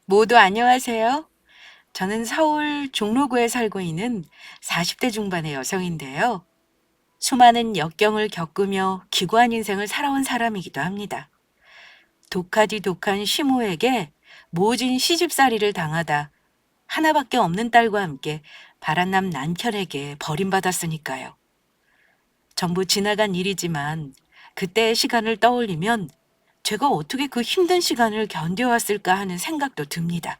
모두 안녕하세요. 저는 서울 종로구에 살고 있는 40대 중반의 여성인데요. 수많은 역경을 겪으며 기구한 인생을 살아온 사람이기도 합니다. 독하디 독한 시모에게 모진 시집살이를 당하다 하나밖에 없는 딸과 함께 바란남 남편에게 버림받았으니까요. 전부 지나간 일이지만 그때의 시간을 떠올리면 제가 어떻게 그 힘든 시간을 견뎌왔을까 하는 생각도 듭니다.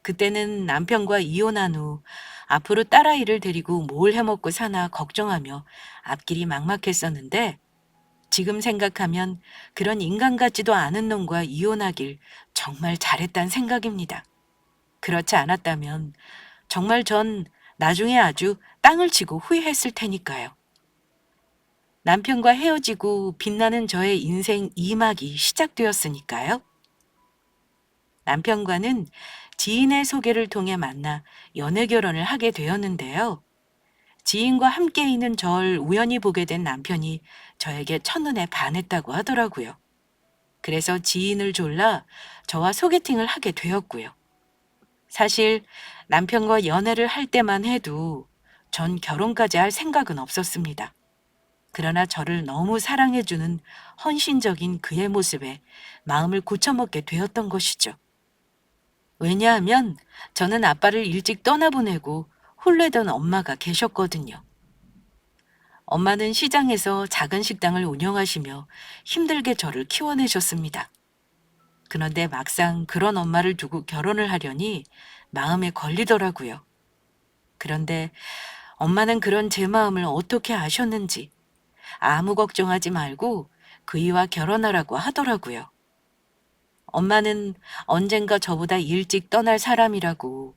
그때는 남편과 이혼한 후 앞으로 딸아이를 데리고 뭘 해먹고 사나 걱정하며 앞길이 막막했었는데 지금 생각하면 그런 인간 같지도 않은 놈과 이혼하길 정말 잘했단 생각입니다. 그렇지 않았다면 정말 전 나중에 아주 땅을 치고 후회했을 테니까요. 남편과 헤어지고 빛나는 저의 인생 2막이 시작되었으니까요. 남편과는 지인의 소개를 통해 만나 연애 결혼을 하게 되었는데요. 지인과 함께 있는 절 우연히 보게 된 남편이 저에게 첫눈에 반했다고 하더라고요. 그래서 지인을 졸라 저와 소개팅을 하게 되었고요. 사실 남편과 연애를 할 때만 해도 전 결혼까지 할 생각은 없었습니다. 그러나 저를 너무 사랑해주는 헌신적인 그의 모습에 마음을 고쳐먹게 되었던 것이죠. 왜냐하면 저는 아빠를 일찍 떠나보내고 홀레던 엄마가 계셨거든요. 엄마는 시장에서 작은 식당을 운영하시며 힘들게 저를 키워내셨습니다. 그런데 막상 그런 엄마를 두고 결혼을 하려니 마음에 걸리더라고요. 그런데 엄마는 그런 제 마음을 어떻게 아셨는지 아무 걱정하지 말고 그이와 결혼하라고 하더라고요. 엄마는 언젠가 저보다 일찍 떠날 사람이라고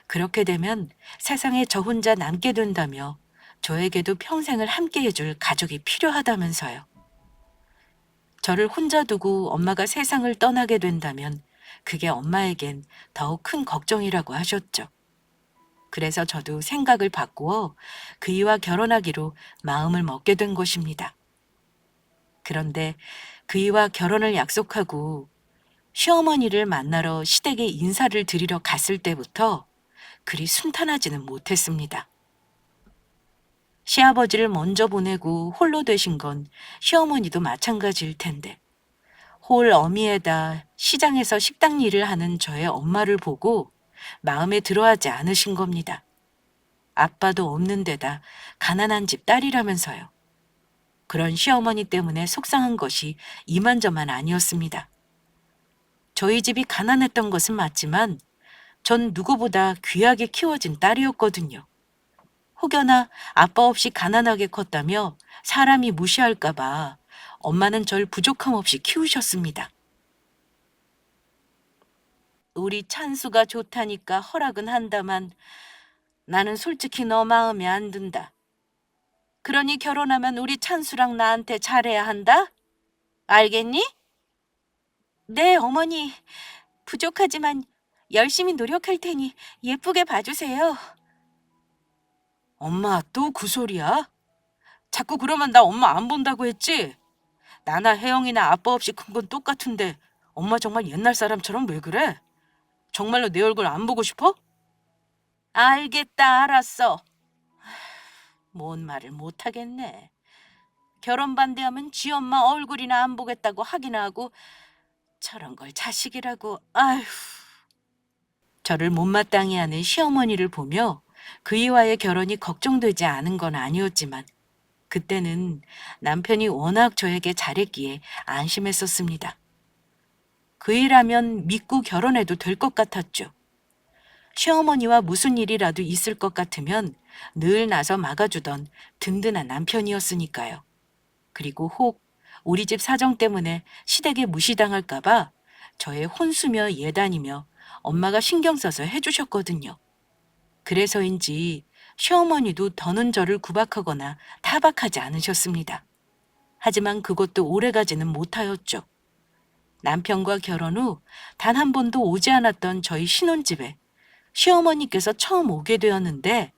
그렇게 되면 세상에 저 혼자 남게 된다며 저에게도 평생을 함께 해줄 가족이 필요하다면서요. 저를 혼자 두고 엄마가 세상을 떠나게 된다면 그게 엄마에겐 더욱 큰 걱정이라고 하셨죠. 그래서 저도 생각을 바꾸어 그이와 결혼하기로 마음을 먹게 된 것입니다. 그런데 그이와 결혼을 약속하고 시어머니를 만나러 시댁에 인사를 드리러 갔을 때부터 그리 순탄하지는 못했습니다. 시아버지를 먼저 보내고 홀로 되신 건 시어머니도 마찬가지일 텐데 홀 어미에다 시장에서 식당 일을 하는 저의 엄마를 보고 마음에 들어하지 않으신 겁니다. 아빠도 없는 데다 가난한 집 딸이라면서요. 그런 시어머니 때문에 속상한 것이 이만저만 아니었습니다. 저희 집이 가난했던 것은 맞지만 전 누구보다 귀하게 키워진 딸이었거든요. 혹여나 아빠 없이 가난하게 컸다며 사람이 무시할까 봐 엄마는 절 부족함 없이 키우셨습니다. 우리 찬수가 좋다니까 허락은 한다만 나는 솔직히 너 마음에 안 든다. 그러니 결혼하면 우리 찬수랑 나한테 잘해야 한다? 알겠니? 네, 어머니. 부족하지만 열심히 노력할 테니 예쁘게 봐주세요. 엄마 또 그 소리야? 자꾸 그러면 나 엄마 안 본다고 했지? 나나 혜영이나 아빠 없이 큰 건 똑같은데 엄마 정말 옛날 사람처럼 왜 그래? 정말로 내 얼굴 안 보고 싶어? 알겠다, 알았어. 뭔 말을 못 하겠네. 결혼 반대하면 지 엄마 얼굴이나 안 보겠다고 하기나 하고 저런 걸 자식이라고. 아휴. 저를 못마땅해 하는 시어머니를 보며 그이와의 결혼이 걱정되지 않은 건 아니었지만 그때는 남편이 워낙 저에게 잘했기에 안심했었습니다. 그이라면 믿고 결혼해도 될 것 같았죠. 시어머니와 무슨 일이라도 있을 것 같으면 늘 나서 막아주던 든든한 남편이었으니까요. 그리고 혹 우리 집 사정 때문에 시댁에 무시당할까봐 저의 혼수며 예단이며 엄마가 신경 써서 해주셨거든요. 그래서인지 시어머니도 더는 저를 구박하거나 타박하지 않으셨습니다. 하지만 그것도 오래가지는 못하였죠. 남편과 결혼 후 단 한 번도 오지 않았던 저희 신혼집에 시어머니께서 처음 오게 되었는데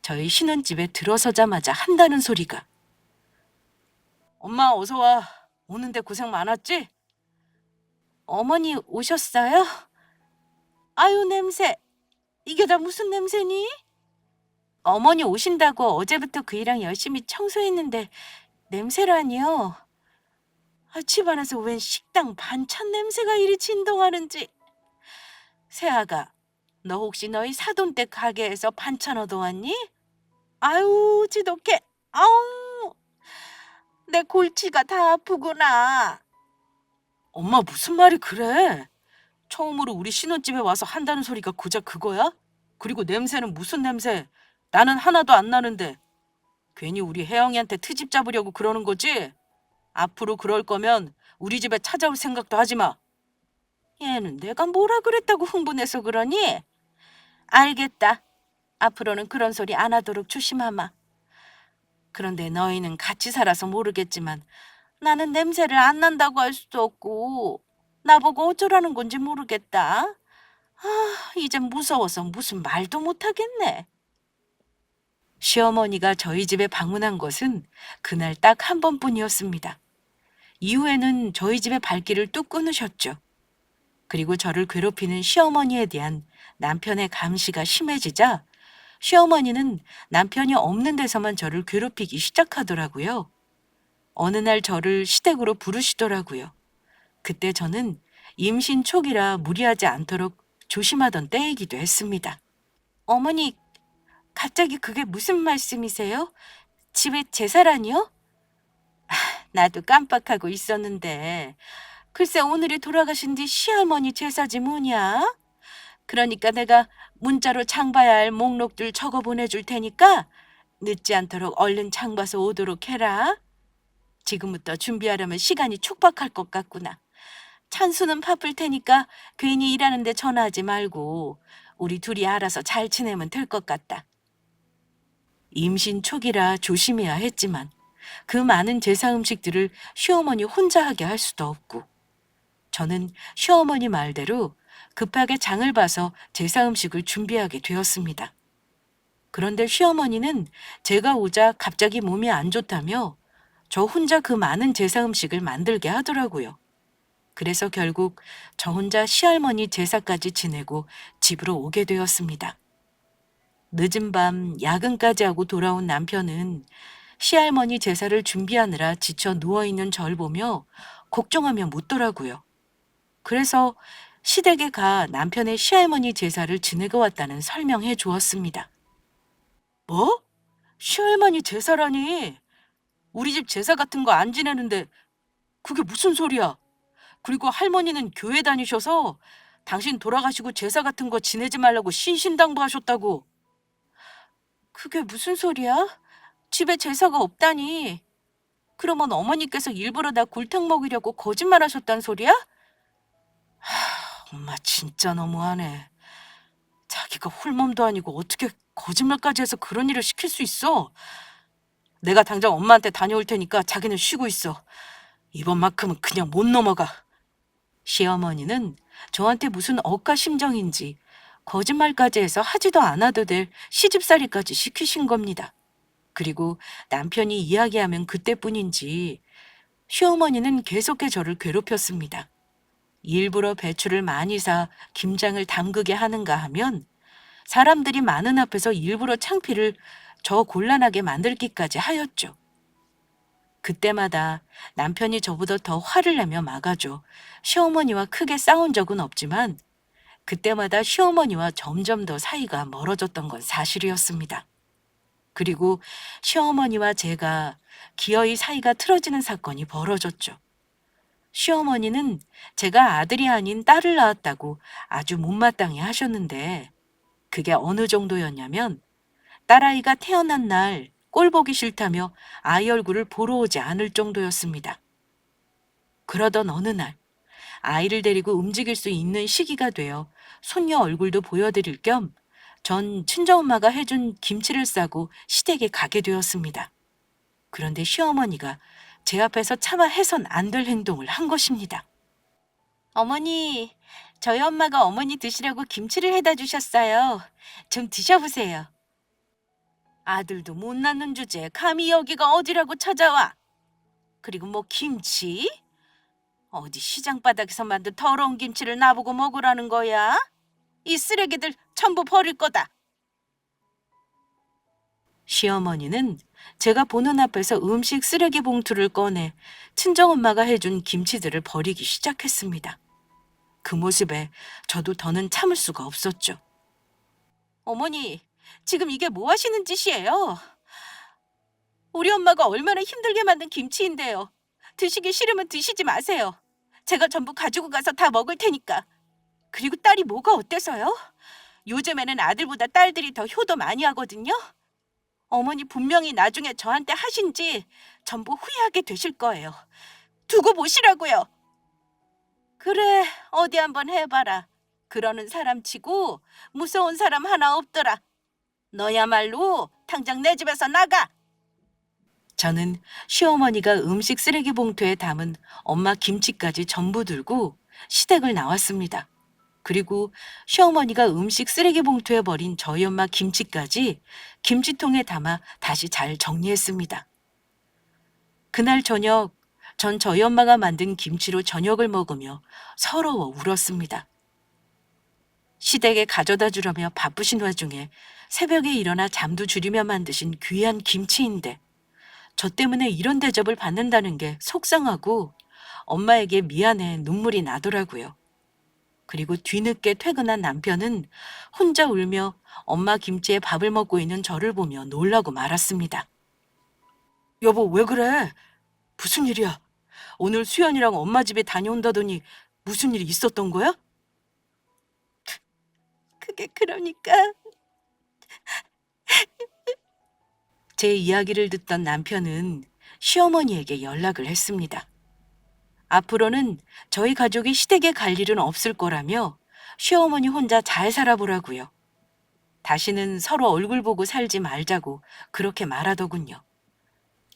저희 신혼집에 들어서자마자 한다는 소리가 엄마 어서 와. 오는데 고생 많았지? 어머니 오셨어요? 아유, 냄새. 이게 다 무슨 냄새니? 어머니 오신다고 어제부터 그이랑 열심히 청소했는데 냄새라니요? 집안에서 웬 식당 반찬 냄새가 이리 진동하는지. 세아가, 너 혹시 너희 사돈댁 가게에서 반찬 얻어왔니? 아유, 지독해. 아우, 내 골치가 다 아프구나. 엄마 무슨 말이 그래? 처음으로 우리 신혼집에 와서 한다는 소리가 고작 그거야? 그리고 냄새는 무슨 냄새? 나는 하나도 안 나는데. 괜히 우리 혜영이한테 트집 잡으려고 그러는 거지? 앞으로 그럴 거면 우리 집에 찾아올 생각도 하지 마. 얘는 내가 뭐라 그랬다고 흥분해서 그러니? 알겠다. 앞으로는 그런 소리 안 하도록 조심하마. 그런데 너희는 같이 살아서 모르겠지만 나는 냄새를 안 난다고 할 수도 없고 나보고 어쩌라는 건지 모르겠다. 이젠 무서워서 무슨 말도 못하겠네. 시어머니가 저희 집에 방문한 것은 그날 딱 한 번뿐이었습니다. 이후에는 저희 집의 발길을 뚝 끊으셨죠. 그리고 저를 괴롭히는 시어머니에 대한 남편의 감시가 심해지자 시어머니는 남편이 없는 데서만 저를 괴롭히기 시작하더라고요. 어느 날 저를 시댁으로 부르시더라고요. 그때 저는 임신 초기라 무리하지 않도록 조심하던 때이기도 했습니다. 어머니, 갑자기 그게 무슨 말씀이세요? 집에 제사라니요? 나도 깜빡하고 있었는데 글쎄 오늘이 돌아가신 뒤 시할머니 제사지 뭐냐? 그러니까 내가 문자로 장 봐야 할 목록들 적어 보내줄 테니까 늦지 않도록 얼른 장 봐서 오도록 해라. 지금부터 준비하려면 시간이 촉박할 것 같구나. 찬수는 바쁠 테니까 괜히 일하는데 전화하지 말고 우리 둘이 알아서 잘 지내면 될 것 같다. 임신 초기라 조심해야 했지만 그 많은 제사 음식들을 시어머니 혼자 하게 할 수도 없고 저는 시어머니 말대로 급하게 장을 봐서 제사 음식을 준비하게 되었습니다. 그런데 시어머니는 제가 오자 갑자기 몸이 안 좋다며 저 혼자 그 많은 제사 음식을 만들게 하더라고요. 그래서 결국 저 혼자 시할머니 제사까지 지내고 집으로 오게 되었습니다. 늦은 밤 야근까지 하고 돌아온 남편은 시할머니 제사를 준비하느라 지쳐 누워있는 절 보며 걱정하며 묻더라고요. 그래서 시댁에 가 남편의 시할머니 제사를 지내고 왔다는 설명해 주었습니다. 뭐? 시할머니 제사라니? 우리 집 제사 같은 거 안 지내는데 그게 무슨 소리야? 그리고 할머니는 교회 다니셔서 당신 돌아가시고 제사 같은 거 지내지 말라고 신신당부하셨다고. 그게 무슨 소리야? 집에 제사가 없다니. 그러면 어머니께서 일부러 나 골탕 먹이려고 거짓말하셨단 소리야? 엄마 진짜 너무하네. 자기가 홀몸도 아니고 어떻게 거짓말까지 해서 그런 일을 시킬 수 있어? 내가 당장 엄마한테 다녀올 테니까 자기는 쉬고 있어. 이번만큼은 그냥 못 넘어가. 시어머니는 저한테 무슨 억까 심정인지 거짓말까지 해서 하지도 않아도 될 시집살이까지 시키신 겁니다. 그리고 남편이 이야기하면 그때뿐인지 시어머니는 계속해 저를 괴롭혔습니다. 일부러 배추를 많이 사 김장을 담그게 하는가 하면 사람들이 많은 앞에서 일부러 창피를 저 곤란하게 만들기까지 하였죠. 그때마다 남편이 저보다 더 화를 내며 막아줘 시어머니와 크게 싸운 적은 없지만 그때마다 시어머니와 점점 더 사이가 멀어졌던 건 사실이었습니다. 그리고 시어머니와 제가 기어이 사이가 틀어지는 사건이 벌어졌죠. 시어머니는 제가 아들이 아닌 딸을 낳았다고 아주 못마땅해 하셨는데 그게 어느 정도였냐면 딸아이가 태어난 날 꼴 보기 싫다며 아이 얼굴을 보러 오지 않을 정도였습니다. 그러던 어느 날 아이를 데리고 움직일 수 있는 시기가 되어 손녀 얼굴도 보여드릴 겸 전 친정엄마가 해준 김치를 싸고 시댁에 가게 되었습니다. 그런데 시어머니가 제 앞에서 차마 해선 안 될 행동을 한 것입니다. 어머니, 저희 엄마가 어머니 드시라고 김치를 해다 주셨어요. 좀 드셔보세요. 아들도 못 낳는 주제에 감히 여기가 어디라고 찾아와. 그리고 뭐 김치? 어디 시장 바닥에서 만든 더러운 김치를 나보고 먹으라는 거야? 이 쓰레기들 전부 버릴 거다. 시어머니는 제가 보는 앞에서 음식 쓰레기 봉투를 꺼내 친정엄마가 해준 김치들을 버리기 시작했습니다. 그 모습에 저도 더는 참을 수가 없었죠. 어머니, 지금 이게 뭐 하시는 짓이에요? 우리 엄마가 얼마나 힘들게 만든 김치인데요. 드시기 싫으면 드시지 마세요. 제가 전부 가지고 가서 다 먹을 테니까. 그리고 딸이 뭐가 어때서요? 요즘에는 아들보다 딸들이 더 효도 많이 하거든요. 어머니 분명히 나중에 저한테 하신지 전부 후회하게 되실 거예요. 두고 보시라고요. 그래, 어디 한번 해봐라. 그러는 사람 치고 무서운 사람 하나 없더라. 너야말로 당장 내 집에서 나가. 저는 시어머니가 음식 쓰레기 봉투에 담은 엄마 김치까지 전부 들고 시댁을 나왔습니다. 그리고 시어머니가 음식 쓰레기 봉투에 버린 저희 엄마 김치까지 김치통에 담아 다시 잘 정리했습니다. 그날 저녁, 전 저희 엄마가 만든 김치로 저녁을 먹으며 서러워 울었습니다. 시댁에 가져다 주려며 바쁘신 와중에 새벽에 일어나 잠도 줄이며 만드신 귀한 김치인데 저 때문에 이런 대접을 받는다는 게 속상하고 엄마에게 미안해 눈물이 나더라고요. 그리고 뒤늦게 퇴근한 남편은 혼자 울며 엄마 김치에 밥을 먹고 있는 저를 보며 놀라고 말았습니다. 여보, 왜 그래? 무슨 일이야? 오늘 수연이랑 엄마 집에 다녀온다더니 무슨 일이 있었던 거야? 그게 그러니까 제 이야기를 듣던 남편은 시어머니에게 연락을 했습니다. 앞으로는 저희 가족이 시댁에 갈 일은 없을 거라며 시어머니 혼자 잘 살아보라고요. 다시는 서로 얼굴 보고 살지 말자고 그렇게 말하더군요.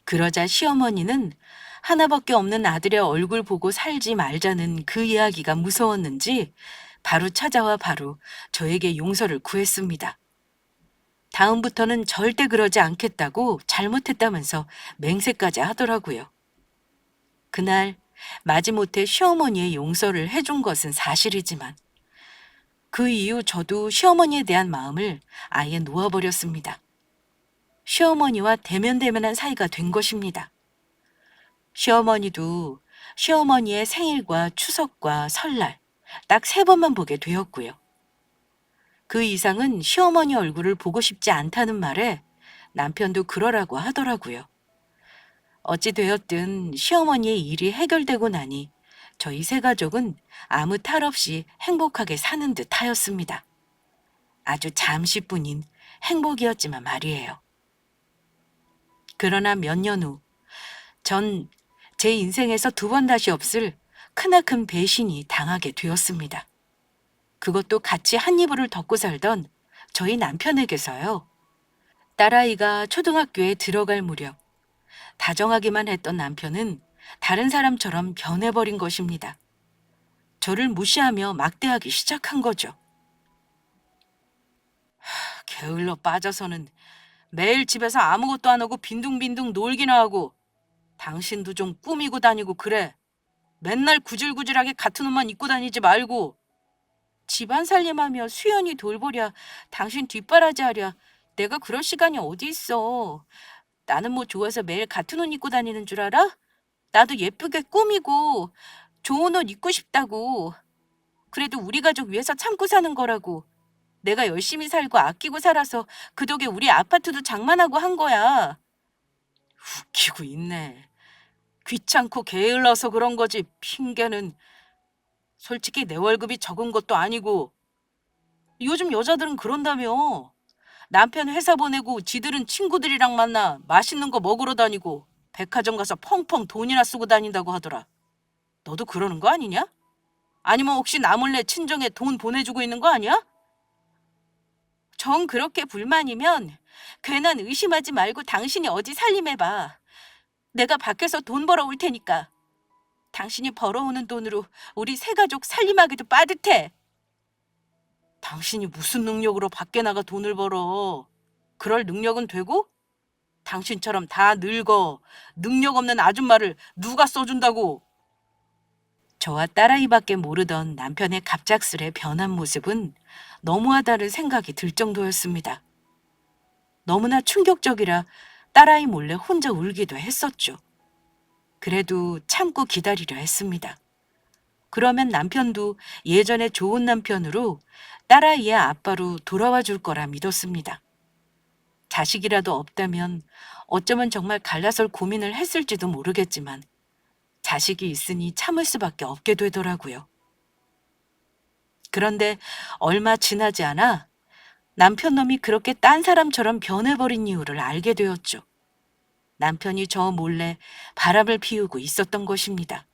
그러자 시어머니는 하나밖에 없는 아들의 얼굴 보고 살지 말자는 그 이야기가 무서웠는지 바로 찾아와 바로 저에게 용서를 구했습니다. 다음부터는 절대 그러지 않겠다고 잘못했다면서 맹세까지 하더라고요. 그날 마지못해 시어머니의 용서를 해준 것은 사실이지만 그 이후 저도 시어머니에 대한 마음을 아예 놓아버렸습니다. 시어머니와 대면대면한 사이가 된 것입니다. 시어머니도 시어머니의 생일과 추석과 설날 딱 3번만 보게 되었고요. 그 이상은 시어머니 얼굴을 보고 싶지 않다는 말에 남편도 그러라고 하더라고요. 어찌 되었든 시어머니의 일이 해결되고 나니 저희 세 가족은 아무 탈 없이 행복하게 사는 듯 하였습니다. 아주 잠시뿐인 행복이었지만 말이에요. 그러나 몇 년 후, 전 제 인생에서 2번 다시 없을 크나큰 배신이 당하게 되었습니다. 그것도 같이 한 이불을 덮고 살던 저희 남편에게서요. 딸아이가 초등학교에 들어갈 무렵 다정하기만 했던 남편은 다른 사람처럼 변해버린 것입니다. 저를 무시하며 막대하기 시작한 거죠. 게을러 빠져서는 매일 집에서 아무것도 안 하고 빈둥빈둥 놀기나 하고 당신도 좀 꾸미고 다니고 그래. 맨날 구질구질하게 같은 옷만 입고 다니지 말고 집안 살림하며 수연이 돌보랴 당신 뒷바라지 하랴 내가 그럴 시간이 어디 있어. 나는 뭐 좋아서 매일 같은 옷 입고 다니는 줄 알아? 나도 예쁘게 꾸미고 좋은 옷 입고 싶다고. 그래도 우리 가족 위해서 참고 사는 거라고. 내가 열심히 살고 아끼고 살아서 그 덕에 우리 아파트도 장만하고 한 거야. 웃기고 있네. 귀찮고 게을러서 그런 거지 핑계는. 솔직히 내 월급이 적은 것도 아니고 요즘 여자들은 그런다며. 남편 회사 보내고 지들은 친구들이랑 만나 맛있는 거 먹으러 다니고 백화점 가서 펑펑 돈이나 쓰고 다닌다고 하더라. 너도 그러는 거 아니냐? 아니면 혹시 나 몰래 친정에 돈 보내주고 있는 거 아니야? 정 그렇게 불만이면 괜한 의심하지 말고 당신이 어디 살림해봐. 내가 밖에서 돈 벌어올 테니까. 당신이 벌어오는 돈으로 우리 세 가족 살림하기도 빠듯해. 당신이 무슨 능력으로 밖에 나가 돈을 벌어. 그럴 능력은 되고? 당신처럼 다 늙어 능력 없는 아줌마를 누가 써준다고. 저와 딸아이밖에 모르던 남편의 갑작스레 변한 모습은 너무하다는 생각이 들 정도였습니다. 너무나 충격적이라 딸아이 몰래 혼자 울기도 했었죠. 그래도 참고 기다리려 했습니다. 그러면 남편도 예전에 좋은 남편으로 딸아이의 아빠로 돌아와 줄 거라 믿었습니다. 자식이라도 없다면 어쩌면 정말 갈라설 고민을 했을지도 모르겠지만 자식이 있으니 참을 수밖에 없게 되더라고요. 그런데 얼마 지나지 않아 남편 놈이 그렇게 딴 사람처럼 변해버린 이유를 알게 되었죠. 남편이 저 몰래 바람을 피우고 있었던 것입니다.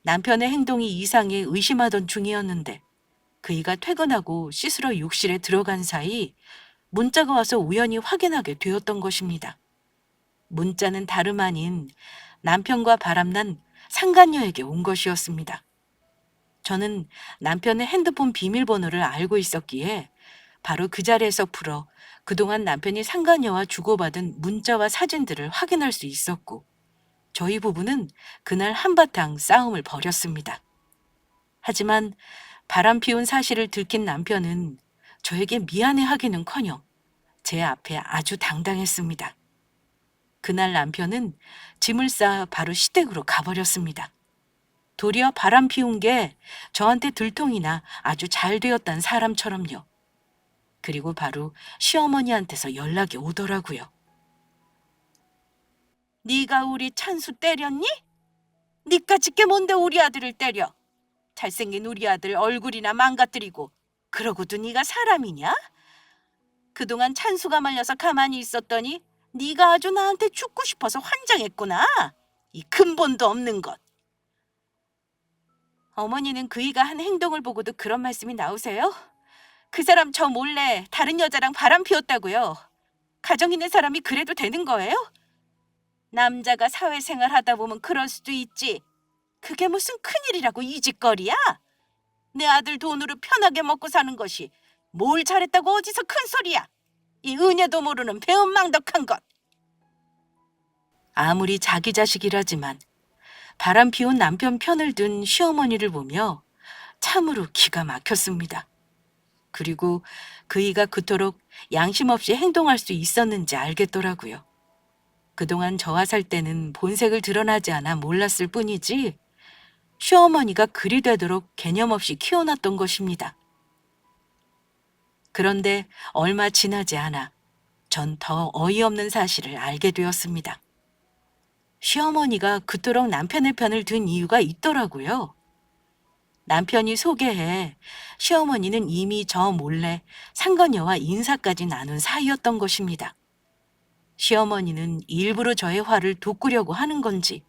남편의 행동이 이상해 의심하던 중이었는데 그이가 퇴근하고 씻으러 욕실에 들어간 사이 문자가 와서 우연히 확인하게 되었던 것입니다. 문자는 다름 아닌 남편과 바람난 상간녀에게 온 것이었습니다. 저는 남편의 핸드폰 비밀번호를 알고 있었기에 바로 그 자리에서 풀어 그동안 남편이 상간녀와 주고받은 문자와 사진들을 확인할 수 있었고 저희 부부는 그날 한바탕 싸움을 벌였습니다. 하지만 바람 피운 사실을 들킨 남편은 저에게 미안해하기는커녕 제 앞에 아주 당당했습니다. 그날 남편은 짐을 싸 바로 시댁으로 가버렸습니다. 도리어 바람 피운 게 저한테 들통이나 아주 잘 되었단 사람처럼요. 그리고 바로 시어머니한테서 연락이 오더라고요. 네가 우리 찬수 때렸니? 니까짓 게 뭔데 우리 아들을 때려? 잘생긴 우리 아들 얼굴이나 망가뜨리고 그러고도 네가 사람이냐? 그동안 찬수가 말려서 가만히 있었더니 네가 아주 나한테 죽고 싶어서 환장했구나. 이 근본도 없는 것. 어머니는 그이가 한 행동을 보고도 그런 말씀이 나오세요? 그 사람 저 몰래 다른 여자랑 바람 피웠다고요. 가정 있는 사람이 그래도 되는 거예요? 남자가 사회생활 하다 보면 그럴 수도 있지. 그게 무슨 큰일이라고 이 짓거리야? 내 아들 돈으로 편하게 먹고 사는 것이 뭘 잘했다고 어디서 큰 소리야? 이 은혜도 모르는 배은망덕한 것. 아무리 자기 자식이라지만 바람 피운 남편 편을 든 시어머니를 보며 참으로 기가 막혔습니다. 그리고 그이가 그토록 양심 없이 행동할 수 있었는지 알겠더라고요. 그동안 저와 살 때는 본색을 드러나지 않아 몰랐을 뿐이지 시어머니가 그리 되도록 개념 없이 키워놨던 것입니다. 그런데 얼마 지나지 않아 전 더 어이없는 사실을 알게 되었습니다. 시어머니가 그토록 남편의 편을 든 이유가 있더라고요. 남편이 소개해 시어머니는 이미 저 몰래 상간녀와 인사까지 나눈 사이였던 것입니다. 시어머니는 일부러 저의 화를 돋구려고 하는 건지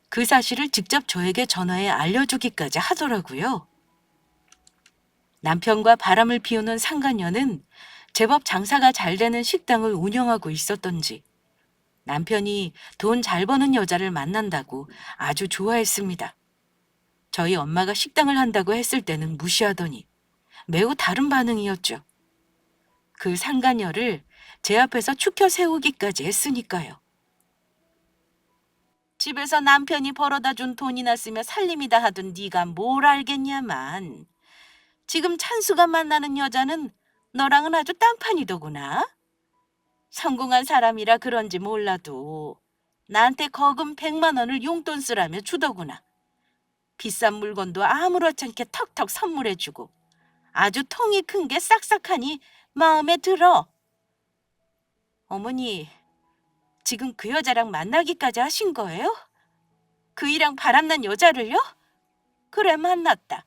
그 사실을 직접 저에게 전화해 알려주기까지 하더라고요. 남편과 바람을 피우는 상간녀는 제법 장사가 잘 되는 식당을 운영하고 있었던지 남편이 돈 잘 버는 여자를 만난다고 아주 좋아했습니다. 저희 엄마가 식당을 한다고 했을 때는 무시하더니 매우 다른 반응이었죠. 그 상간녀를 제 앞에서 추켜 세우기까지 했으니까요. 집에서 남편이 벌어다 준 돈이나 쓰며 살림이다 하던 네가 뭘 알겠냐만. 지금 찬수가 만나는 여자는 너랑은 아주 딴판이더구나. 성공한 사람이라 그런지 몰라도 나한테 거금 100만 원을 용돈 쓰라며 주더구나. 비싼 물건도 아무렇지 않게 턱턱 선물해주고 아주 통이 큰 게 싹싹하니 마음에 들어. 어머니, 지금 그 여자랑 만나기까지 하신 거예요? 그이랑 바람난 여자를요? 그래, 만났다.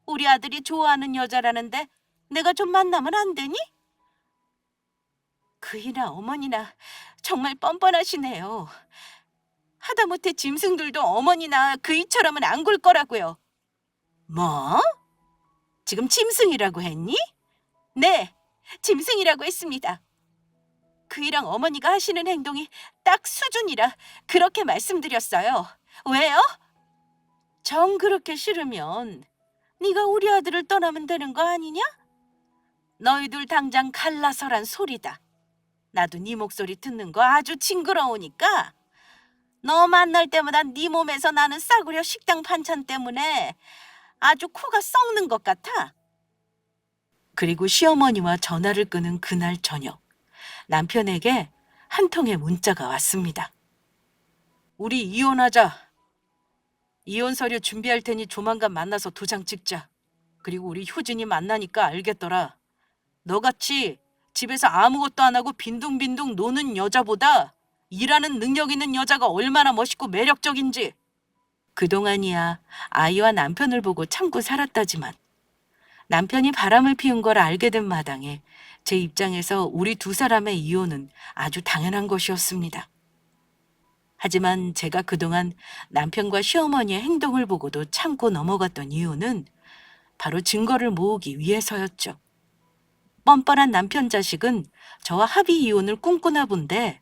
우리 아들이 좋아하는 여자라는데 내가 좀 만나면 안 되니? 그이나 어머니나 정말 뻔뻔하시네요. 하다못해 짐승들도 어머니나 그이처럼은 안 굴 거라고요. 뭐? 지금 짐승이라고 했니? 네, 짐승이라고 했습니다. 그이랑 어머니가 하시는 행동이 딱 수준이라 그렇게 말씀드렸어요. 왜요? 정 그렇게 싫으면 네가 우리 아들을 떠나면 되는 거 아니냐? 너희들 당장 갈라서란 소리다. 나도 네 목소리 듣는 거 아주 징그러우니까 너 만날 때마다 네 몸에서 나는 싸구려 식당 반찬 때문에 아주 코가 썩는 것 같아. 그리고 시어머니와 전화를 끊은 그날 저녁, 남편에게 한 통의 문자가 왔습니다. 우리 이혼하자. 이혼 서류 준비할 테니 조만간 만나서 도장 찍자. 그리고 우리 효진이 만나니까 알겠더라. 너같이 집에서 아무것도 안 하고 빈둥빈둥 노는 여자보다 일하는 능력 있는 여자가 얼마나 멋있고 매력적인지. 그동안이야 아이와 남편을 보고 참고 살았다지만 남편이 바람을 피운 걸 알게 된 마당에 제 입장에서 우리 두 사람의 이혼은 아주 당연한 것이었습니다. 하지만 제가 그동안 남편과 시어머니의 행동을 보고도 참고 넘어갔던 이유는 바로 증거를 모으기 위해서였죠. 뻔뻔한 남편 자식은 저와 합의 이혼을 꿈꾸나 본데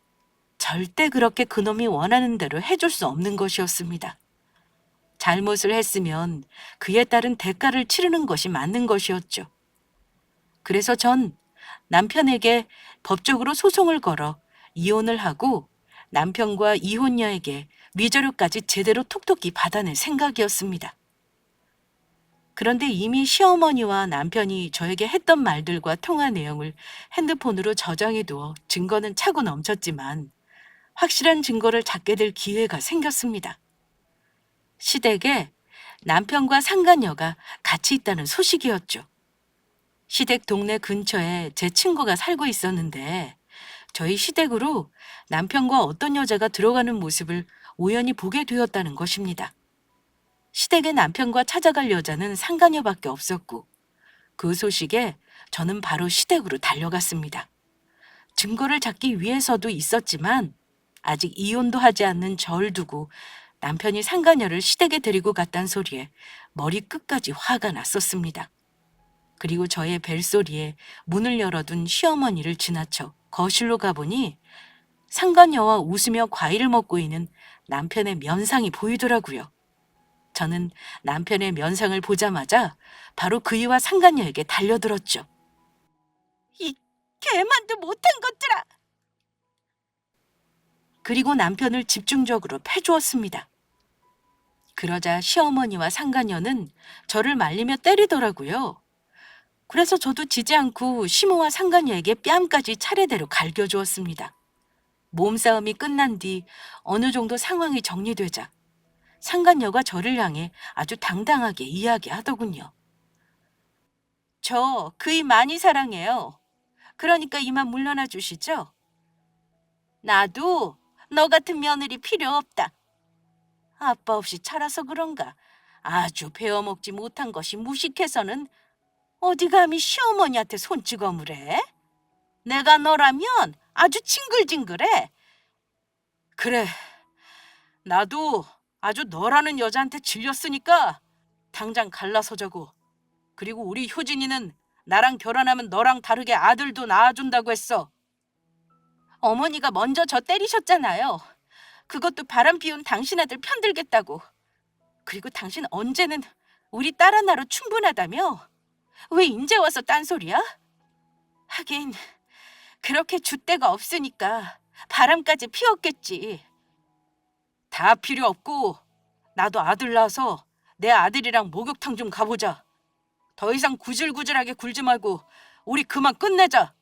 절대 그렇게 그놈이 원하는 대로 해줄 수 없는 것이었습니다. 잘못을 했으면 그에 따른 대가를 치르는 것이 맞는 것이었죠. 그래서 전 남편에게 법적으로 소송을 걸어 이혼을 하고 남편과 이혼녀에게 위자료까지 제대로 톡톡히 받아낼 생각이었습니다. 그런데 이미 시어머니와 남편이 저에게 했던 말들과 통화 내용을 핸드폰으로 저장해두어 증거는 차고 넘쳤지만 확실한 증거를 찾게 될 기회가 생겼습니다. 시댁에 남편과 상간녀가 같이 있다는 소식이었죠. 시댁 동네 근처에 제 친구가 살고 있었는데 저희 시댁으로 남편과 어떤 여자가 들어가는 모습을 우연히 보게 되었다는 것입니다. 시댁의 남편과 찾아갈 여자는 상간녀밖에 없었고 그 소식에 저는 바로 시댁으로 달려갔습니다. 증거를 찾기 위해서도 있었지만 아직 이혼도 하지 않는 저를 두고 남편이 상간녀를 시댁에 데리고 갔단 소리에 머리 끝까지 화가 났었습니다. 그리고 저의 벨소리에 문을 열어둔 시어머니를 지나쳐 거실로 가보니 상간녀와 웃으며 과일을 먹고 있는 남편의 면상이 보이더라고요. 저는 남편의 면상을 보자마자 바로 그이와 상간녀에게 달려들었죠. 이 개만도 못한 것들아! 그리고 남편을 집중적으로 패주었습니다. 그러자 시어머니와 상간녀는 저를 말리며 때리더라고요. 그래서 저도 지지 않고 시모와 상간녀에게 뺨까지 차례대로 갈겨주었습니다. 몸싸움이 끝난 뒤 어느 정도 상황이 정리되자 상간녀가 저를 향해 아주 당당하게 이야기하더군요. 저 그이 많이 사랑해요. 그러니까 이만 물러나 주시죠. 나도 너 같은 며느리 필요 없다. 아빠 없이 자라서 그런가 아주 배워먹지 못한 것이 무식해서는 어디 감히 시어머니한테 손찌검을 해? 내가 너라면 아주 징글징글해. 그래, 나도 아주 너라는 여자한테 질렸으니까 당장 갈라서자고. 그리고 우리 효진이는 나랑 결혼하면 너랑 다르게 아들도 낳아준다고 했어. 어머니가 먼저 저 때리셨잖아요. 그것도 바람 피운 당신 아들 편들겠다고. 그리고 당신 언제는 우리 딸 하나로 충분하다며? 왜 인제 와서 딴소리야? 하긴 그렇게 줏대가 없으니까 바람까지 피웠겠지. 다 필요 없고 나도 아들 낳아서 내 아들이랑 목욕탕 좀 가보자. 더 이상 구질구질하게 굴지 말고 우리 그만 끝내자.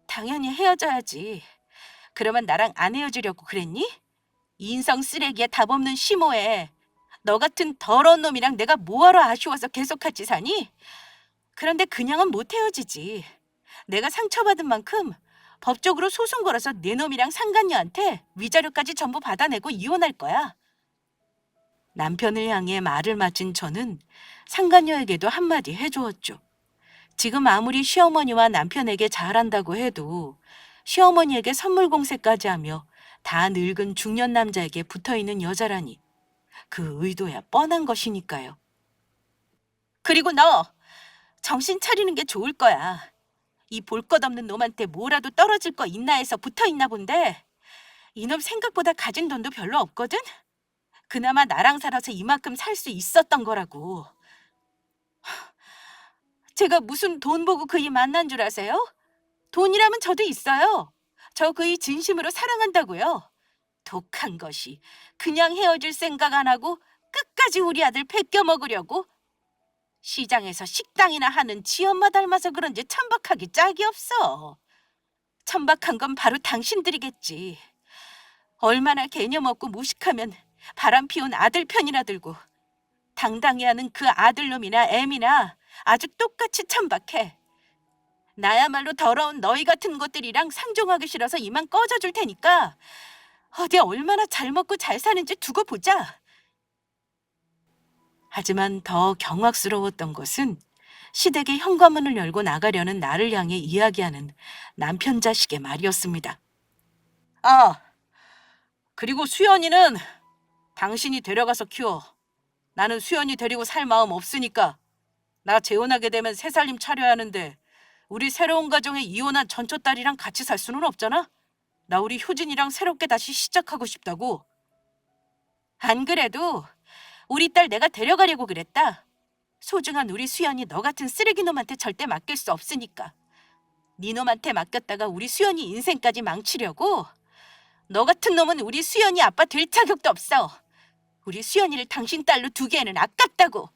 당연히 헤어져야지. 그러면 나랑 안 헤어지려고 그랬니? 인성 쓰레기에 답 없는 시모에 너 같은 더러운 놈이랑 내가 뭐하러 아쉬워서 계속 같이 사니? 그런데 그냥은 못 헤어지지. 내가 상처받은 만큼 법적으로 소송 걸어서 내 놈이랑 상간녀한테 위자료까지 전부 받아내고 이혼할 거야. 남편을 향해 말을 마친 저는 상간녀에게도 한마디 해주었죠. 지금 아무리 시어머니와 남편에게 잘한다고 해도 시어머니에게 선물 공세까지 하며 다 늙은 중년 남자에게 붙어있는 여자라니 그 의도야 뻔한 것이니까요. 그리고 너 정신 차리는 게 좋을 거야. 이 볼 것 없는 놈한테 뭐라도 떨어질 거 있나 해서 붙어있나 본데 이놈 생각보다 가진 돈도 별로 없거든? 그나마 나랑 살아서 이만큼 살 수 있었던 거라고. 제가 무슨 돈 보고 그이 만난 줄 아세요? 돈이라면 저도 있어요. 저 그이 진심으로 사랑한다고요. 독한 것이 그냥 헤어질 생각 안 하고 끝까지 우리 아들 뺏겨 먹으려고? 시장에서 식당이나 하는 지 엄마 닮아서 그런지 천박하기 짝이 없어. 천박한 건 바로 당신들이겠지. 얼마나 개념 없고 무식하면 바람 피운 아들 편이나 들고 당당히 하는 그 아들놈이나 애미나 아주 똑같이 천박해. 나야말로 더러운 너희 같은 것들이랑 상종하기 싫어서 이만 꺼져줄 테니까 어디 얼마나 잘 먹고 잘 사는지 두고 보자. 하지만 더 경악스러웠던 것은 시댁의 현관문을 열고 나가려는 나를 향해 이야기하는 남편 자식의 말이었습니다. 아, 그리고 수연이는 당신이 데려가서 키워. 나는 수연이 데리고 살 마음 없으니까. 나 재혼하게 되면 새 살림 차려야 하는데 우리 새로운 가정에 이혼한 전초딸이랑 같이 살 수는 없잖아? 나 우리 효진이랑 새롭게 다시 시작하고 싶다고. 안 그래도 우리 딸 내가 데려가려고 그랬다. 소중한 우리 수연이 너 같은 쓰레기놈한테 절대 맡길 수 없으니까. 네 놈한테 맡겼다가 우리 수연이 인생까지 망치려고? 너 같은 놈은 우리 수연이 아빠 될 자격도 없어. 우리 수연이를 당신 딸로 두기에는 아깝다고.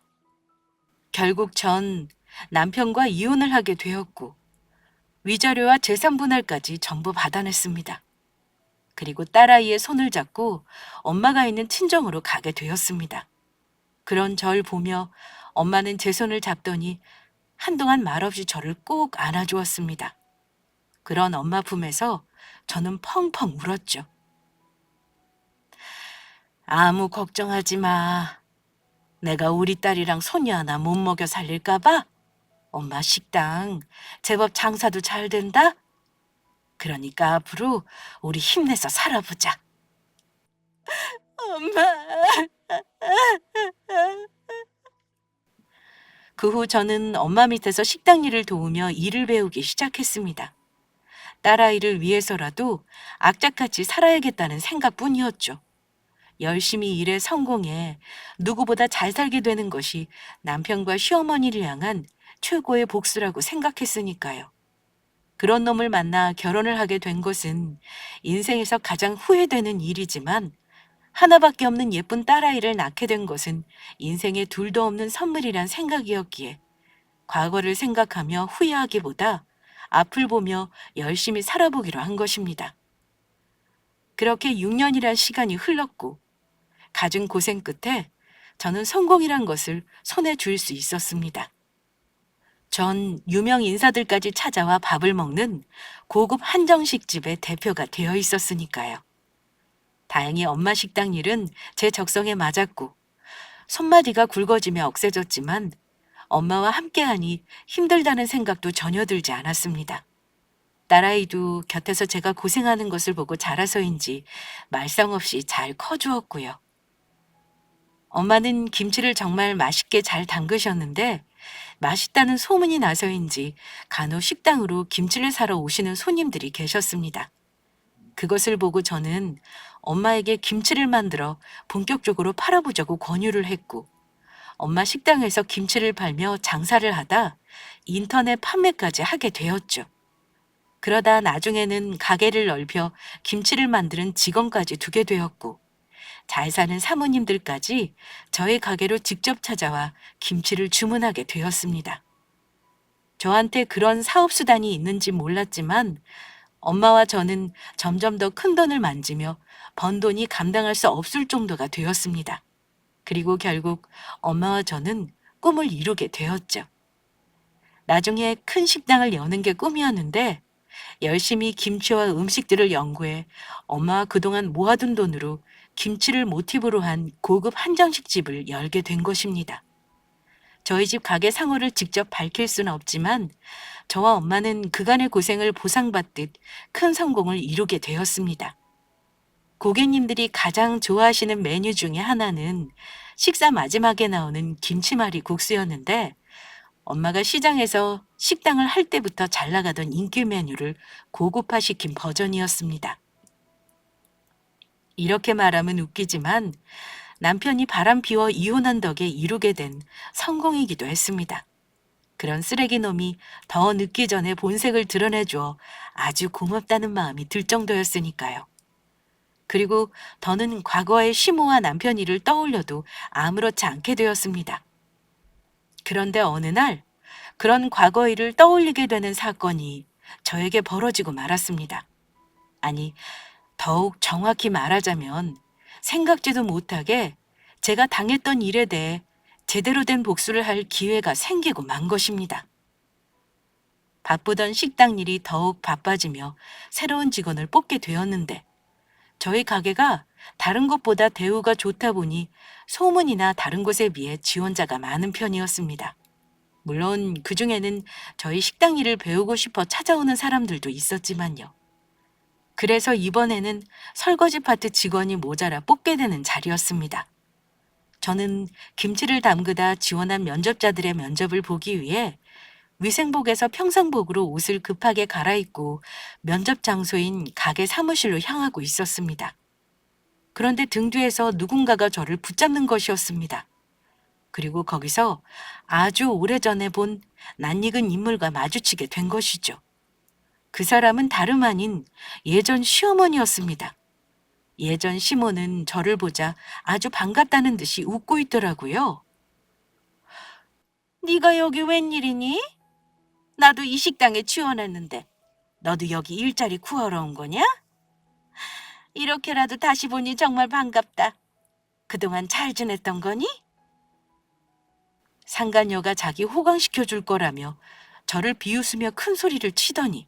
결국 전 남편과 이혼을 하게 되었고 위자료와 재산 분할까지 전부 받아냈습니다. 그리고 딸아이의 손을 잡고 엄마가 있는 친정으로 가게 되었습니다. 그런 절 보며 엄마는 제 손을 잡더니 한동안 말없이 저를 꼭 안아주었습니다. 그런 엄마 품에서 저는 펑펑 울었죠. 아무 걱정하지 마. 내가 우리 딸이랑 손이 하나 못 먹여 살릴까 봐? 엄마 식당 제법 장사도 잘 된다? 그러니까 앞으로 우리 힘내서 살아보자. 엄마. 그 후 저는 엄마 밑에서 식당 일을 도우며 일을 배우기 시작했습니다. 딸아이를 위해서라도 악착같이 살아야겠다는 생각뿐이었죠. 열심히 일해 성공해 누구보다 잘 살게 되는 것이 남편과 시어머니를 향한 최고의 복수라고 생각했으니까요. 그런 놈을 만나 결혼을 하게 된 것은 인생에서 가장 후회되는 일이지만 하나밖에 없는 예쁜 딸아이를 낳게 된 것은 인생에 둘도 없는 선물이란 생각이었기에 과거를 생각하며 후회하기보다 앞을 보며 열심히 살아보기로 한 것입니다. 그렇게 6년이란 시간이 흘렀고 갖은 고생 끝에 저는 성공이란 것을 손에 쥘 수 있었습니다. 전 유명 인사들까지 찾아와 밥을 먹는 고급 한정식 집의 대표가 되어 있었으니까요. 다행히 엄마 식당 일은 제 적성에 맞았고 손마디가 굵어지며 억세졌지만 엄마와 함께하니 힘들다는 생각도 전혀 들지 않았습니다. 딸아이도 곁에서 제가 고생하는 것을 보고 자라서인지 말썽 없이 잘 커주었고요. 엄마는 김치를 정말 맛있게 잘 담그셨는데 맛있다는 소문이 나서인지 간혹 식당으로 김치를 사러 오시는 손님들이 계셨습니다. 그것을 보고 저는 엄마에게 김치를 만들어 본격적으로 팔아보자고 권유를 했고 엄마 식당에서 김치를 팔며 장사를 하다 인터넷 판매까지 하게 되었죠. 그러다 나중에는 가게를 넓혀 김치를 만드는 직원까지 두게 되었고 잘 사는 사모님들까지 저희 가게로 직접 찾아와 김치를 주문하게 되었습니다. 저한테 그런 사업 수단이 있는지 몰랐지만 엄마와 저는 점점 더 큰 돈을 만지며 번 돈이 감당할 수 없을 정도가 되었습니다. 그리고 결국 엄마와 저는 꿈을 이루게 되었죠. 나중에 큰 식당을 여는 게 꿈이었는데 열심히 김치와 음식들을 연구해 엄마와 그동안 모아둔 돈으로 김치를 모티브로 한 고급 한정식 집을 열게 된 것입니다. 저희 집 가게 상호를 직접 밝힐 수는 없지만 저와 엄마는 그간의 고생을 보상받듯 큰 성공을 이루게 되었습니다. 고객님들이 가장 좋아하시는 메뉴 중에 하나는 식사 마지막에 나오는 김치말이 국수였는데 엄마가 시장에서 식당을 할 때부터 잘 나가던 인기 메뉴를 고급화시킨 버전이었습니다. 이렇게 말하면 웃기지만 남편이 바람 피워 이혼한 덕에 이루게 된 성공이기도 했습니다. 그런 쓰레기 놈이 더 늦기 전에 본색을 드러내주어 아주 고맙다는 마음이 들 정도였으니까요. 그리고 더는 과거의 시모와 남편 일을 떠올려도 아무렇지 않게 되었습니다. 그런데 어느 날 그런 과거 일을 떠올리게 되는 사건이 저에게 벌어지고 말았습니다. 아니, 더욱 정확히 말하자면 생각지도 못하게 제가 당했던 일에 대해 제대로 된 복수를 할 기회가 생기고 만 것입니다. 바쁘던 식당 일이 더욱 바빠지며 새로운 직원을 뽑게 되었는데 저희 가게가 다른 곳보다 대우가 좋다 보니 소문이나 다른 곳에 비해 지원자가 많은 편이었습니다. 물론 그중에는 저희 식당 일을 배우고 싶어 찾아오는 사람들도 있었지만요. 그래서 이번에는 설거지 파트 직원이 모자라 뽑게 되는 자리였습니다. 저는 김치를 담그다 지원한 면접자들의 면접을 보기 위해 위생복에서 평상복으로 옷을 급하게 갈아입고 면접 장소인 가게 사무실로 향하고 있었습니다. 그런데 등 뒤에서 누군가가 저를 붙잡는 것이었습니다. 그리고 거기서 아주 오래전에 본 낯익은 인물과 마주치게 된 것이죠. 그 사람은 다름 아닌 예전 시어머니였습니다. 예전 시모는 저를 보자 아주 반갑다는 듯이 웃고 있더라고요. 네가 여기 웬일이니? 나도 이 식당에 지원했는데 너도 여기 일자리 구하러 온 거냐? 이렇게라도 다시 보니 정말 반갑다. 그동안 잘 지냈던 거니? 상간녀가 자기 호강시켜 줄 거라며 저를 비웃으며 큰 소리를 치더니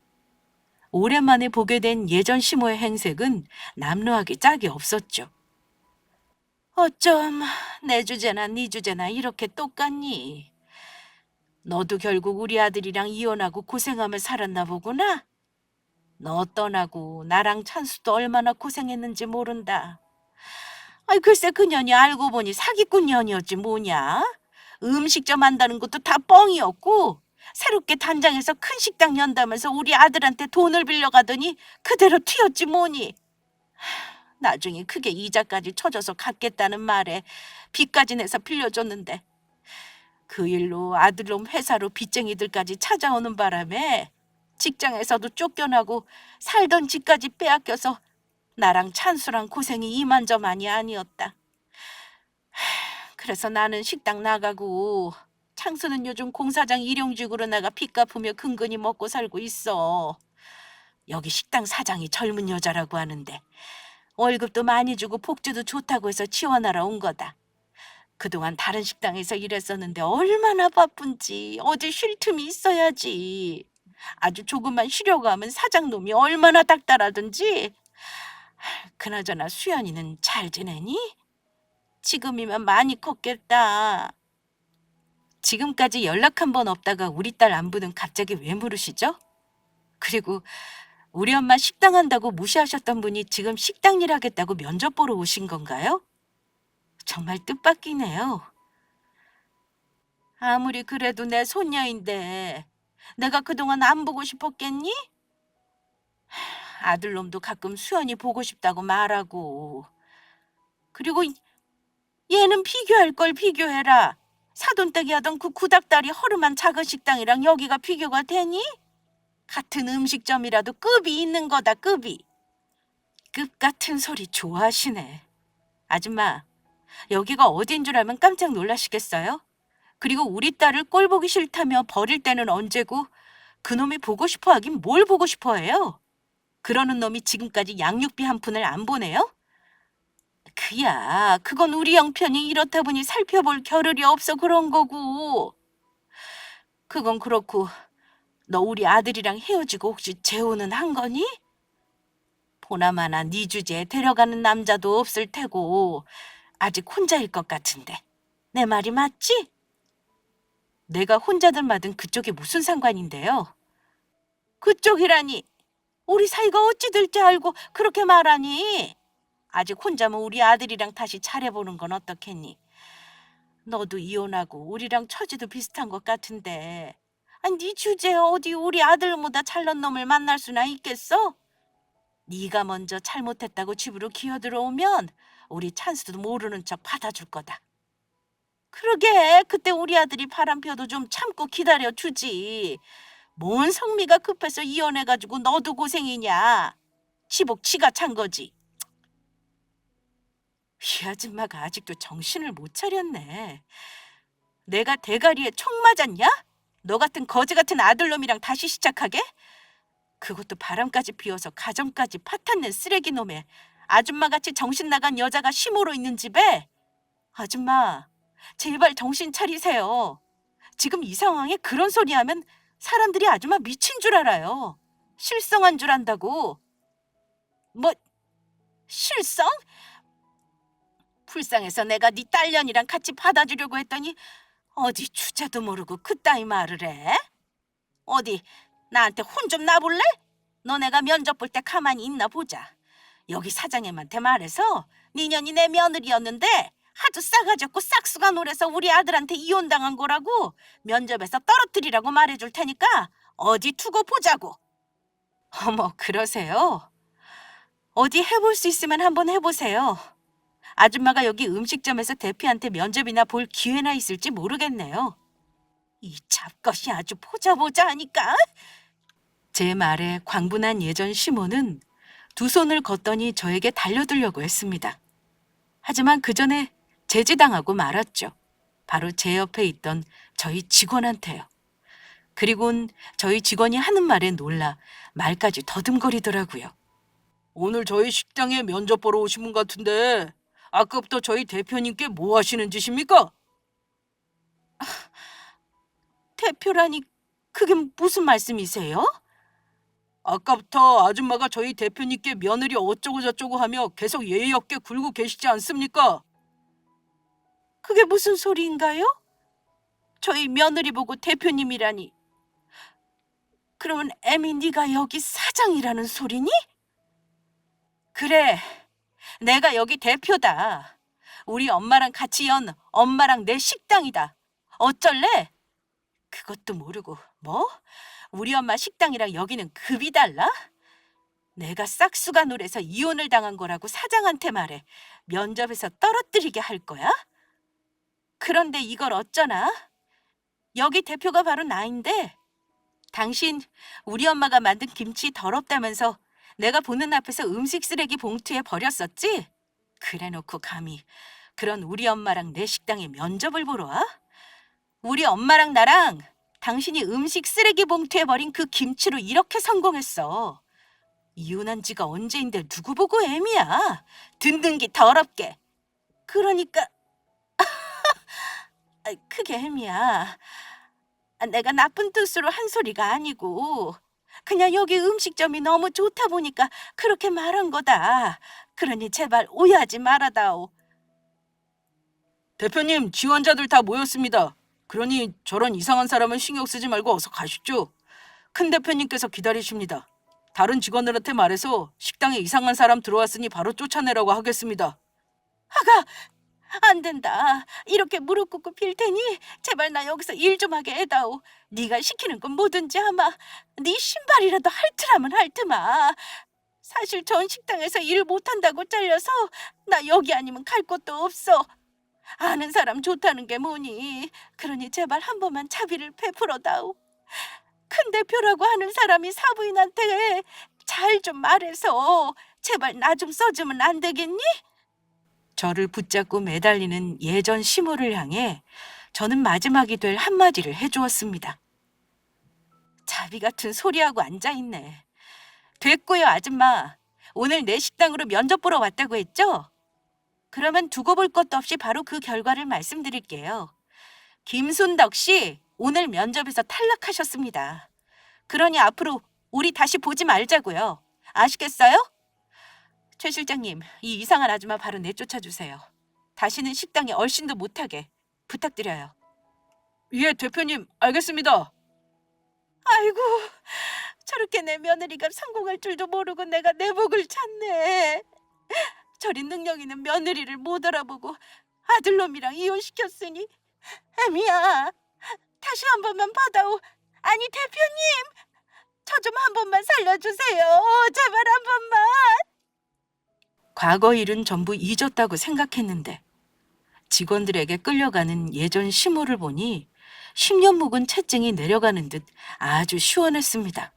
오랜만에 보게 된 예전 시모의 행색은 남루하기 짝이 없었죠. 어쩜 내 주제나 네 주제나 이렇게 똑같니? 너도 결국 우리 아들이랑 이혼하고 고생하며 살았나 보구나? 너 떠나고 나랑 찬수도 얼마나 고생했는지 모른다. 아이 글쎄 그년이 알고 보니 사기꾼 년이었지 뭐냐? 음식점 한다는 것도 다 뻥이었고 새롭게 단장해서 큰 식당 연다면서 우리 아들한테 돈을 빌려가더니 그대로 튀었지 뭐니. 나중에 크게 이자까지 쳐줘서 갚겠다는 말에 빚까지 내서 빌려줬는데 그 일로 아들놈 회사로 빚쟁이들까지 찾아오는 바람에 직장에서도 쫓겨나고 살던 집까지 빼앗겨서 나랑 찬수랑 고생이 이만저만이 아니었다. 그래서 나는 식당 나가고 창수는 요즘 공사장 일용직으로 나가 빚 갚으며 근근히 먹고 살고 있어. 여기 식당 사장이 젊은 여자라고 하는데 월급도 많이 주고 복지도 좋다고 해서 지원하러 온 거다. 그동안 다른 식당에서 일했었는데 얼마나 바쁜지 어디 쉴 틈이 있어야지. 아주 조금만 쉬려고 하면 사장놈이 얼마나 닥달하든지. 그나저나 수연이는 잘 지내니? 지금이면 많이 컸겠다. 지금까지 연락 한 번 없다가 우리 딸 안부는 갑자기 왜 물으시죠? 그리고 우리 엄마 식당 한다고 무시하셨던 분이 지금 식당 일 하겠다고 면접 보러 오신 건가요? 정말 뜻밖이네요. 아무리 그래도 내 손녀인데 내가 그동안 안 보고 싶었겠니? 아들놈도 가끔 수연이 보고 싶다고 말하고. 그리고 얘는 비교할 걸 비교해라. 사돈댁이 하던 그 구닥다리 허름한 작은 식당이랑 여기가 비교가 되니? 같은 음식점이라도 급이 있는 거다, 급이. 급 같은 소리 좋아하시네. 아줌마, 여기가 어딘 줄 알면 깜짝 놀라시겠어요? 그리고 우리 딸을 꼴 보기 싫다며 버릴 때는 언제고 그놈이 보고 싶어 하긴 뭘 보고 싶어 해요? 그러는 놈이 지금까지 양육비 한 푼을 안 보내요? 그야, 그건 우리 형편이 이렇다 보니 살펴볼 겨를이 없어 그런 거고. 그건 그렇고 너 우리 아들이랑 헤어지고 혹시 재혼은 한 거니? 보나마나 네 주제에 데려가는 남자도 없을 테고 아직 혼자일 것 같은데 내 말이 맞지? 내가 혼자든 마든 그쪽이 무슨 상관인데요? 그쪽이라니 우리 사이가 어찌 될지 알고 그렇게 말하니? 아직 혼자면 우리 아들이랑 다시 차려보는 건 어떻겠니? 너도 이혼하고 우리랑 처지도 비슷한 것 같은데 아니 네 주제에 어디 우리 아들보다 잘난 놈을 만날 수나 있겠어? 네가 먼저 잘못했다고 집으로 기어들어오면 우리 찬수도 모르는 척 받아줄 거다. 그러게 그때 우리 아들이 바람 펴도 좀 참고 기다려주지. 뭔 성미가 급해서 이혼해가지고 너도 고생이냐. 지복 지가 찬 거지. 이 아줌마가 아직도 정신을 못 차렸네. 내가 대가리에 총 맞았냐? 너 같은 거지 같은 아들놈이랑 다시 시작하게? 그것도 바람까지 피워서 가정까지 파탄낸 쓰레기 놈에 아줌마같이 정신 나간 여자가 시모로 있는 집에? 아줌마, 제발 정신 차리세요. 지금 이 상황에 그런 소리 하면 사람들이 아줌마 미친 줄 알아요. 실성한 줄 안다고. 뭐, 실성? 불쌍해서 내가 네 딸년이랑 같이 받아주려고 했더니 어디 주제도 모르고 그따위 말을 해? 어디 나한테 혼 좀 나볼래? 너네가 면접 볼 때 가만히 있나 보자. 여기 사장님한테 말해서 니년이 내 며느리였는데 하도 싸가지 없고 싹수가 노래서 우리 아들한테 이혼당한 거라고 면접에서 떨어뜨리라고 말해줄 테니까 어디 두고 보자고. 어머, 그러세요? 어디 해볼 수 있으면 한번 해보세요. 아줌마가 여기 음식점에서 대표한테 면접이나 볼 기회나 있을지 모르겠네요. 이 잡것이 아주 보자 하니까. 제 말에 광분한 예전 시모는 두 손을 걷더니 저에게 달려들려고 했습니다. 하지만 그 전에 제지당하고 말았죠. 바로 제 옆에 있던 저희 직원한테요. 그리곤 저희 직원이 하는 말에 놀라 말까지 더듬거리더라고요. 오늘 저희 식당에 면접 보러 오신 분 같은데 아까부터 저희 대표님께 뭐 하시는 짓입니까? 대표라니 그게 무슨 말씀이세요? 아까부터 아줌마가 저희 대표님께 며느리 어쩌고 저쩌고 하며 계속 예의 없게 굴고 계시지 않습니까? 그게 무슨 소리인가요? 저희 며느리 보고 대표님이라니. 그러면 애미 네가 여기 사장이라는 소리니? 그래, 내가 여기 대표다. 우리 엄마랑 같이 연 엄마랑 내 식당이다. 어쩔래? 그것도 모르고 뭐? 우리 엄마 식당이랑 여기는 급이 달라? 내가 싹수가 노래서 이혼을 당한 거라고 사장한테 말해 면접에서 떨어뜨리게 할 거야? 그런데 이걸 어쩌나? 여기 대표가 바로 나인데 당신 우리 엄마가 만든 김치 더럽다면서 내가 보는 앞에서 음식 쓰레기 봉투에 버렸었지? 그래놓고 감히 그런 우리 엄마랑 내 식당에 면접을 보러 와? 우리 엄마랑 나랑 당신이 음식 쓰레기 봉투에 버린 그 김치로 이렇게 성공했어. 이혼한 지가 언제인데 누구 보고 애미야. 든든기 더럽게. 그러니까 그게 애미야. 내가 나쁜 뜻으로 한 소리가 아니고 그냥 여기 음식점이 너무 좋다 보니까 그렇게 말한 거다. 그러니 제발 오해하지 말아다오. 대표님, 지원자들 다 모였습니다. 그러니 저런 이상한 사람은 신경 쓰지 말고 어서 가시죠. 큰 대표님께서 기다리십니다. 다른 직원들한테 말해서 식당에 이상한 사람 들어왔으니 바로 쫓아내라고 하겠습니다. 아가, 안 된다. 이렇게 무릎 꿇고 빌 테니 제발 나 여기서 일 좀 하게 해다오. 네가 시키는 건 뭐든지 하마. 네 신발이라도 핥으라면 핥으마. 사실 전 식당에서 일 못한다고 잘려서 나 여기 아니면 갈 곳도 없어. 아는 사람 좋다는 게 뭐니. 그러니 제발 한 번만 차비를 베풀어다오. 큰 대표라고 하는 사람이 사부인한테 잘 좀 말해서 제발 나 좀 써주면 안 되겠니? 저를 붙잡고 매달리는 예전 시모를 향해 저는 마지막이 될 한마디를 해주었습니다. 자비 같은 소리하고 앉아있네. 됐고요, 아줌마. 오늘 내 식당으로 면접 보러 왔다고 했죠? 그러면 두고 볼 것도 없이 바로 그 결과를 말씀드릴게요. 김순덕 씨, 오늘 면접에서 탈락하셨습니다. 그러니 앞으로 우리 다시 보지 말자고요. 아시겠어요? 최 실장님, 이 이상한 아줌마 바로 내쫓아 주세요. 다시는 식당에 얼씬도 못하게 부탁드려요. 예, 대표님, 알겠습니다. 아이고, 저렇게 내 며느리가 성공할 줄도 모르고 내가 내 복을 찾네. 저리 능력 있는 며느리를 못 알아보고 아들놈이랑 이혼시켰으니 애미야, 다시 한 번만 받아오. 아니 대표님, 저 좀 한 번만 살려주세요. 제발 한 번만. 과거 일은 전부 잊었다고 생각했는데 직원들에게 끌려가는 예전 시모를 보니 10년 묵은 채증이 내려가는 듯 아주 시원했습니다.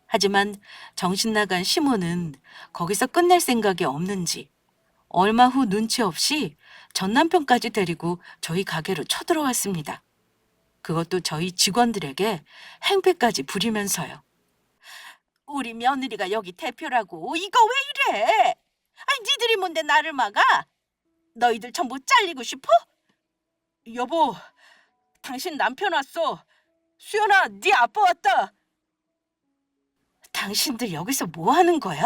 하지만 정신 나간 시모는 거기서 끝낼 생각이 없는지 얼마 후 눈치 없이 전 남편까지 데리고 저희 가게로 쳐들어왔습니다. 그것도 저희 직원들에게 행패까지 부리면서요. 우리 며느리가 여기 대표라고 이거 왜 이래? 아니 니들이 뭔데 나를 막아? 너희들 전부 잘리고 싶어? 여보, 당신 남편 왔어. 수연아, 네 아빠 왔다. 당신들 여기서 뭐 하는 거야?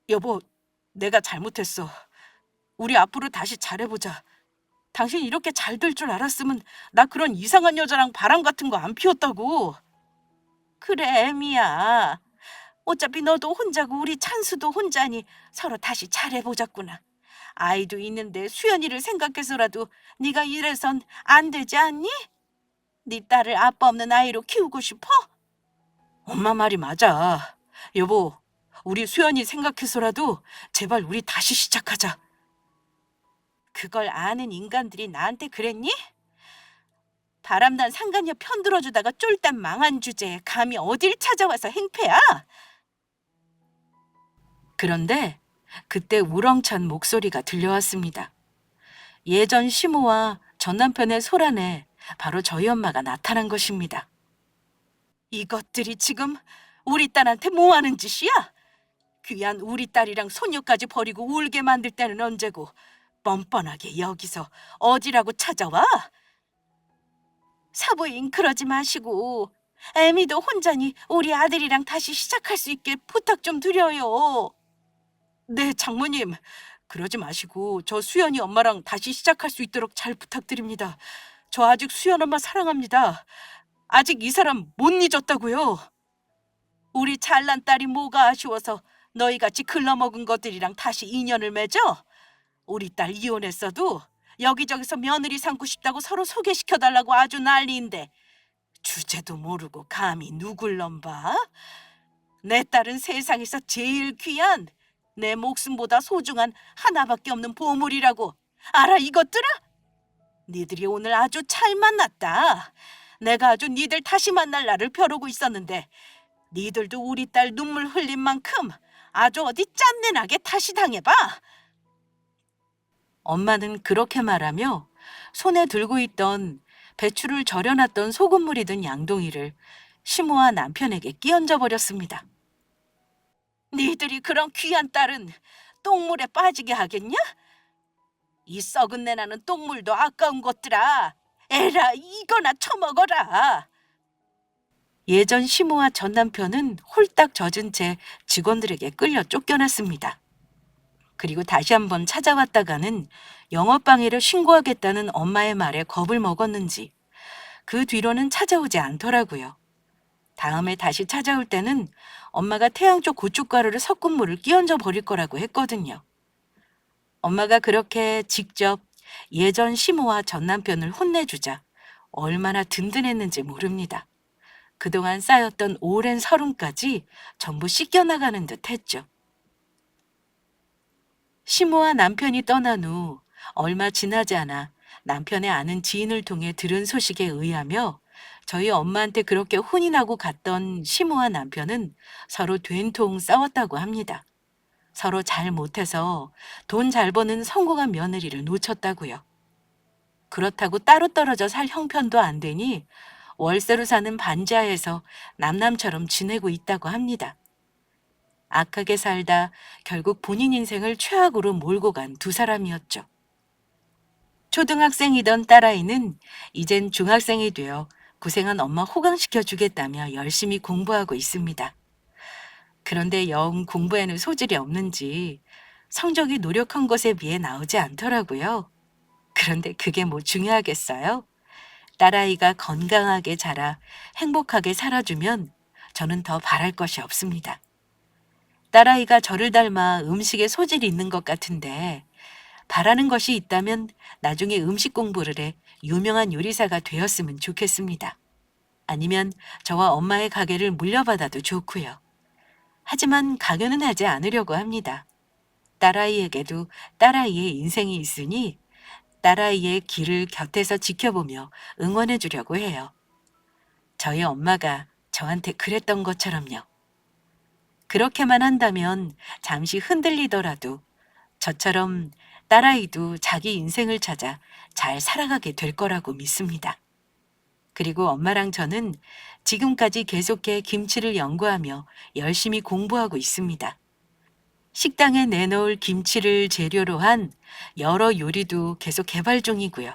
여보, 내가 잘못했어. 우리 앞으로 다시 잘해보자. 당신 이렇게 잘 될 줄 알았으면 나 그런 이상한 여자랑 바람 같은 거 안 피웠다고. 그래, 애미야. 어차피 너도 혼자고 우리 찬수도 혼자니 서로 다시 잘해보자꾸나. 아이도 있는데 수연이를 생각해서라도 네가 이래선 안 되지 않니? 네 딸을 아빠 없는 아이로 키우고 싶어? 엄마 말이 맞아. 여보, 우리 수연이 생각해서라도 제발 우리 다시 시작하자. 그걸 아는 인간들이 나한테 그랬니? 바람난 상간녀 편들어주다가 쫄딱 망한 주제에 감히 어딜 찾아와서 행패야? 그런데 그때 우렁찬 목소리가 들려왔습니다. 예전 시모와 전 남편의 소란에 바로 저희 엄마가 나타난 것입니다. 이것들이 지금 우리 딸한테 뭐 하는 짓이야? 귀한 우리 딸이랑 소녀까지 버리고 울게 만들 때는 언제고 뻔뻔하게 여기서 어지라고 찾아와? 사부인 그러지 마시고 애미도 혼자니 우리 아들이랑 다시 시작할 수 있게 부탁 좀 드려요. 네, 장모님. 그러지 마시고 저 수연이 엄마랑 다시 시작할 수 있도록 잘 부탁드립니다. 저 아직 수연 엄마 사랑합니다. 아직 이 사람 못 잊었다고요. 우리 잘난 딸이 뭐가 아쉬워서 너희같이 글러먹은 것들이랑 다시 인연을 맺어? 우리 딸 이혼했어도 여기저기서 며느리 삼고 싶다고 서로 소개시켜달라고 아주 난리인데 주제도 모르고 감히 누굴 넘봐? 내 딸은 세상에서 제일 귀한 내 목숨보다 소중한 하나밖에 없는 보물이라고. 알아 이것들아? 니들이 오늘 아주 잘 만났다. 내가 아주 니들 다시 만날 날을 벼르고 있었는데 니들도 우리 딸 눈물 흘린 만큼 아주 어디 짠내나게 다시 당해봐. 엄마는 그렇게 말하며 손에 들고 있던 배추를 절여놨던 소금물이 든 양동이를 시모와 남편에게 끼얹어 버렸습니다. 니들이 그런 귀한 딸은 똥물에 빠지게 하겠냐? 이 썩은 내 나는 똥물도 아까운 것들아. 에라 이거나 처먹어라. 예전 시모와 전 남편은 홀딱 젖은 채 직원들에게 끌려 쫓겨났습니다. 그리고 다시 한번 찾아왔다가는 영업방해를 신고하겠다는 엄마의 말에 겁을 먹었는지 그 뒤로는 찾아오지 않더라고요. 다음에 다시 찾아올 때는 엄마가 태양 쪽 고춧가루를 섞은 물을 끼얹어 버릴 거라고 했거든요. 엄마가 그렇게 직접 예전 시모와 전 남편을 혼내주자 얼마나 든든했는지 모릅니다. 그동안 쌓였던 오랜 서름까지 전부 씻겨나가는 듯 했죠. 시모와 남편이 떠난 후 얼마 지나지 않아 남편의 아는 지인을 통해 들은 소식에 의하며 저희 엄마한테 그렇게 혼이 나고 갔던 시모와 남편은 서로 된통 싸웠다고 합니다. 서로 잘 못해서 돈 잘 버는 성공한 며느리를 놓쳤다고요. 그렇다고 따로 떨어져 살 형편도 안 되니 월세로 사는 반지하에서 남남처럼 지내고 있다고 합니다. 악하게 살다 결국 본인 인생을 최악으로 몰고 간 두 사람이었죠. 초등학생이던 딸아이는 이젠 중학생이 되어 고생한 엄마 호강시켜 주겠다며 열심히 공부하고 있습니다. 그런데 영 공부에는 소질이 없는지 성적이 노력한 것에 비해 나오지 않더라고요. 그런데 그게 뭐 중요하겠어요? 딸아이가 건강하게 자라 행복하게 살아주면 저는 더 바랄 것이 없습니다. 딸아이가 저를 닮아 음식에 소질이 있는 것 같은데 바라는 것이 있다면 나중에 음식 공부를 해 유명한 요리사가 되었으면 좋겠습니다. 아니면 저와 엄마의 가게를 물려받아도 좋고요. 하지만 강요는 하지 않으려고 합니다. 딸아이에게도 딸아이의 인생이 있으니 딸아이의 길을 곁에서 지켜보며 응원해 주려고 해요. 저희 엄마가 저한테 그랬던 것처럼요. 그렇게만 한다면 잠시 흔들리더라도 저처럼 딸아이도 자기 인생을 찾아 잘 살아가게 될 거라고 믿습니다. 그리고 엄마랑 저는 지금까지 계속해 김치를 연구하며 열심히 공부하고 있습니다. 식당에 내놓을 김치를 재료로 한 여러 요리도 계속 개발 중이고요.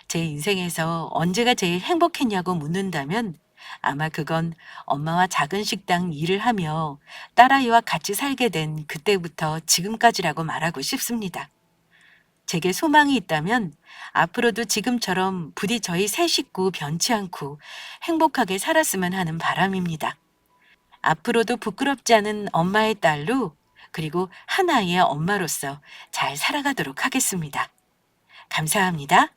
제 인생에서 언제가 제일 행복했냐고 묻는다면 아마 그건 엄마와 작은 식당 일을 하며 딸아이와 같이 살게 된 그때부터 지금까지라고 말하고 싶습니다. 제게 소망이 있다면 앞으로도 지금처럼 부디 저희 세 식구 변치 않고 행복하게 살았으면 하는 바람입니다. 앞으로도 부끄럽지 않은 엄마의 딸로 그리고 하나의 엄마로서 잘 살아가도록 하겠습니다. 감사합니다.